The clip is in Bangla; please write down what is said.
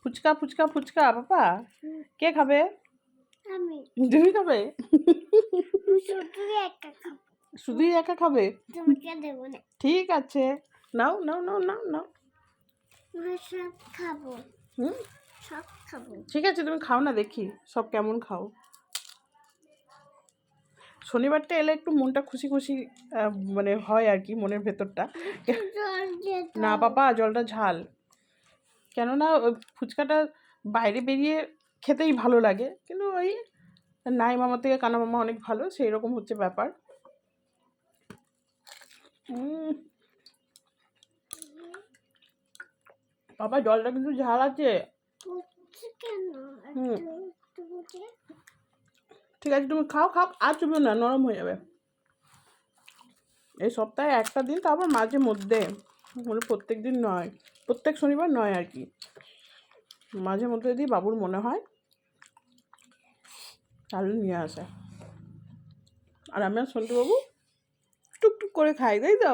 ফুচকা ফুচকা ফুচকা বাবা কে খাবে? আমি। তুমি খাবে? শুধুই একা খাবো। শুধুই একা খাবে? তোমাকে দেবো না। ঠিক আছে, নাও নাও নাও নাও নাও। সব খাবো। সব খাবো। ঠিক আছে, তুমি খাও না, দেখি সব কেমন খাও। শনিবারটা এলে একটু মনটা খুশি খুশি মানে হয় আর কি, মনের ভেতরটা। না বাবা, জলটা ঝাল। কেননা ওই ফুচকাটা বাইরে বেরিয়ে খেতেই ভালো লাগে, কিন্তু ওই নাই মামা থেকে কানা মামা অনেক ভালো, সেই রকম হচ্ছে ব্যাপার। বাবা জলটা কিন্তু ঝাল আছে। ঠিক আছে, তুমি খাও খাও, আর চুপবে না, নরম হয়ে যাবে। এই সপ্তাহে একটা দিন, তারপর মাঝে মধ্যে, মানে প্রত্যেক দিন নয়, প্রত্যেক শনিবার নয় আর কি, মাঝে মধ্যে যদি বাবুর মনে হয় তাহলে নিয়ে আসে। আর আমি আর সন্টু বাবু টুকটুক করে খাই, তাই তো?